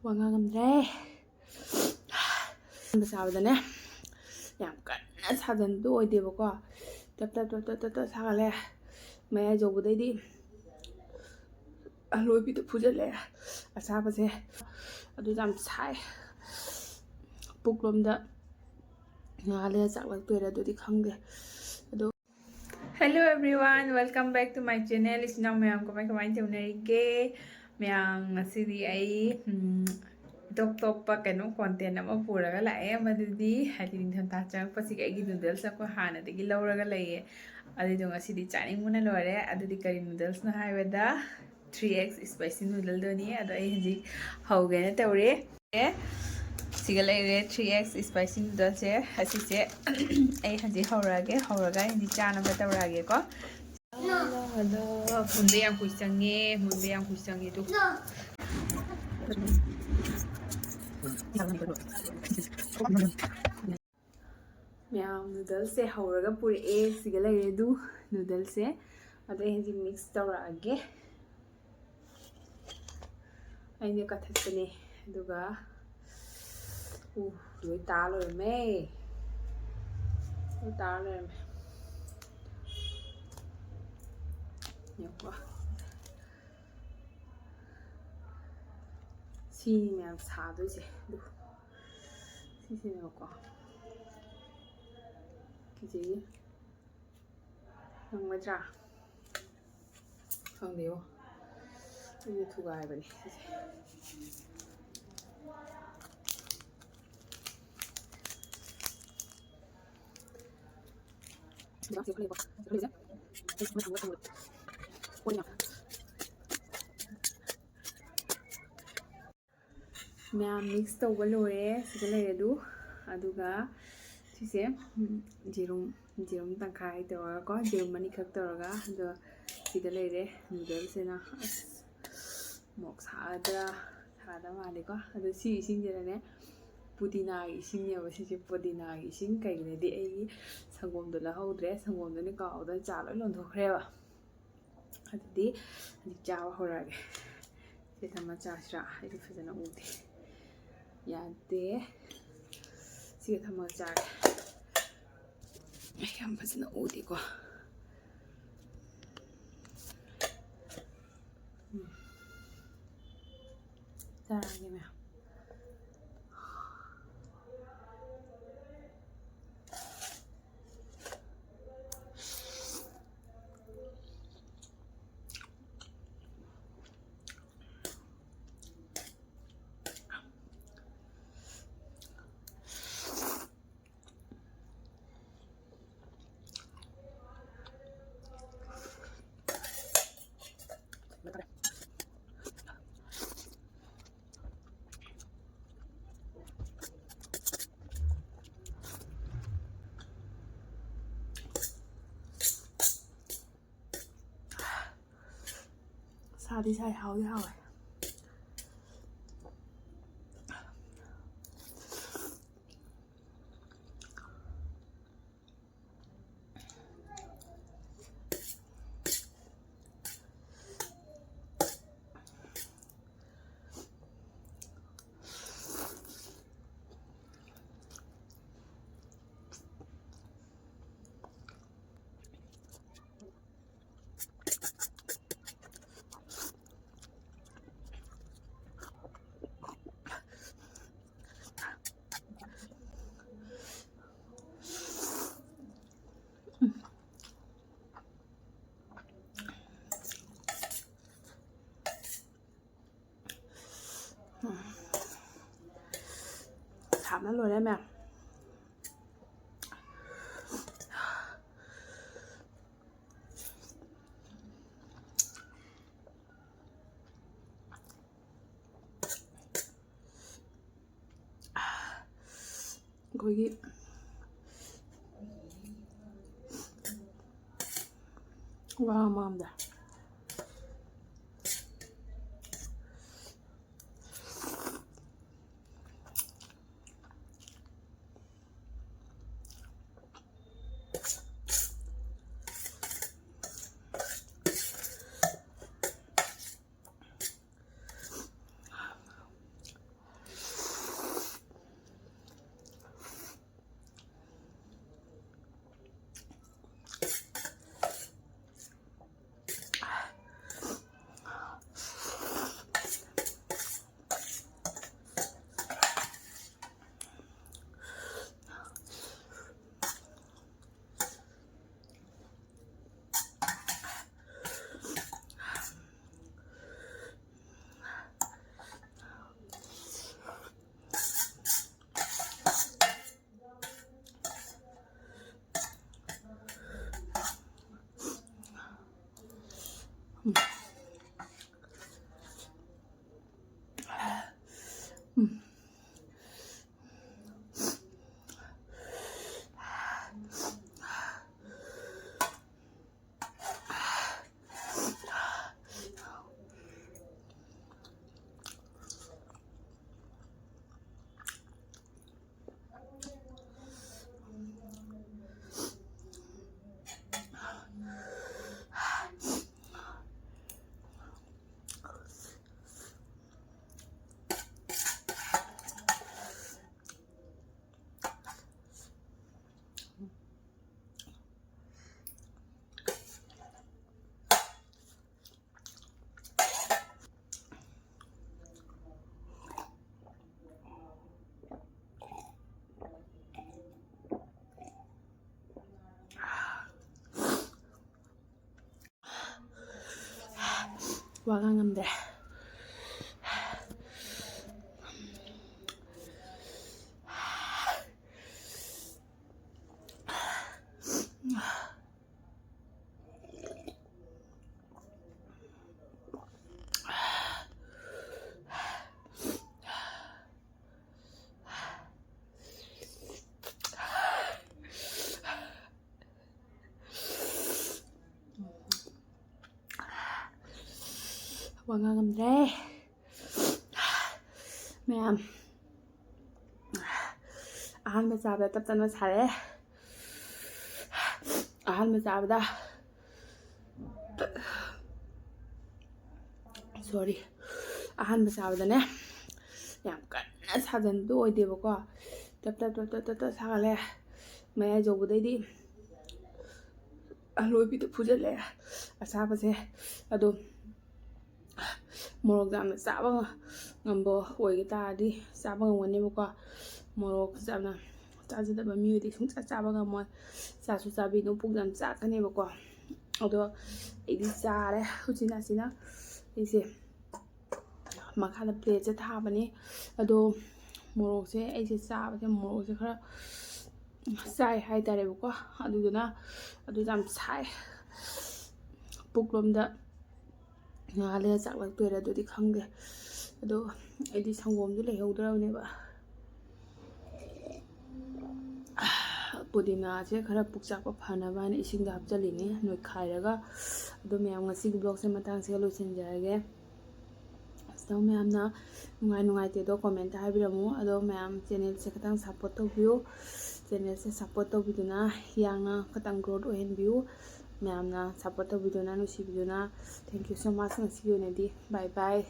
ꯋꯥꯉꯥꯡꯉꯝꯗ꯭ꯔꯦ ꯆꯥꯕꯗꯅꯦ ꯌꯥꯝ ꯀꯟꯅ ꯁꯥꯖꯟꯕꯗꯣ ꯑꯣꯏꯗꯦꯕꯀꯣ ꯇꯞ ꯁꯥꯒꯠꯂꯦ ꯃꯌꯥꯏ ꯌꯧꯕꯗꯩꯗꯤ ꯑꯂꯣꯏꯕꯤꯗ ꯐꯨꯖꯜꯂꯦ ꯑꯁꯥꯕꯁꯦ ꯑꯗꯨ ꯌꯥꯝ ꯁꯥꯏ ꯄꯨꯛꯂꯣꯝꯗ ꯉꯥꯜꯂꯦ ꯆꯥꯛꯂꯛꯇꯣꯏꯔꯥ ꯑꯗꯨꯗꯤ ꯈꯪꯗꯦ ꯑꯗꯣ hello everyone welcome back to my channel इस मैम कमाई तौनरीगे मैम ngасidi ai टॉप कनो कंटेंट अमा पुरगा लाए मदुदी हादि निंथमता चंगपसिगे आइगी नूडल्स को हानादगी लौरगा लैये अदुदो ngасidi चानिंगमुना लोरे अदुदी करी नूडल्स ना हाइबदा 3x स्पाइसी नूडल दोनी अदो ai हजि हौगेना तौरे सिगा लैरे 3x स्पाइसी नूडल्स से हसिसे ai हजि हौरगा हिंदी चानबा तौरागे को मुंबे याम कुइचंगे तो मैम नूडल्स से हौरगा पुरे सिगा लैरे दु नूडल्स से अदो हजि मिक्स तौरागे आइने कथकने दुगा लोई तालो में यको सीनी मैम सादोइसे दु सिसिनेको किजे नंगद्रा खंदेओ 이게 두가야버리 मैम मिक्स तौबा लोरे सिगा लैरेदु अदुगा सिसे जेरुम तंखाई तौरगा को जेरुम मनी खक तौरगा अदो सिगा लैरे नूडल्स सेना मोक सादा मालेको अदो सी इसिंजेने पुदीनागी इसिंगनेबा सिसे पुदीनागी इसिंग कइगनेदि एगी संगोमदो लहौद्रे संगोमदोनि कावदा चा लोय लोंथोखरेबा अदुदि हजि चावा हौरागे से थमा चासरा आइदि फजना उदे यादे सिगे थमा चागे याम फजना उदेको चारागे मैं सादी साई हाउदी हावे थामना लोरे मैं 거기 와 마음다 Waga ngamde. Waga ngamde. Ma'am. Ahan bachaba tab tan sare. Ahan bachaba da. Sorry. Ahan bachaba da ne. Yam kanna sajan do oideba ko. Tap sagale. Maya jobudai di. Aloi bi de phujale. Asaba se ado morok jamna chaba ngambo oige taadi chaba ngamane ko morok jamna chajadaba miudi sung chaba ngamoi chasu chabi no puk jam chakane ko ado idi chare hujina sina ise makhala plate se thabani ado morok se aise chaba se morok se khara sai hai tare ko aduduna adu jam sai puklom da ngale chaklak pera dodi khangde ado edi sangom du lehaudraune ba pudina se khara pukchak pa phana ba ne ising da hapjalini noi khairaga ado meyam ngasi blog se matang se loisin jarage so meyam na nungai te do comment ta habiramu ado meyam channel se khatang support tobiu channel se support tobiduna yangna khatang growth ohenbiu meyam na support tobiduna no sibiduna thank you so much ngasi yonedi bye bye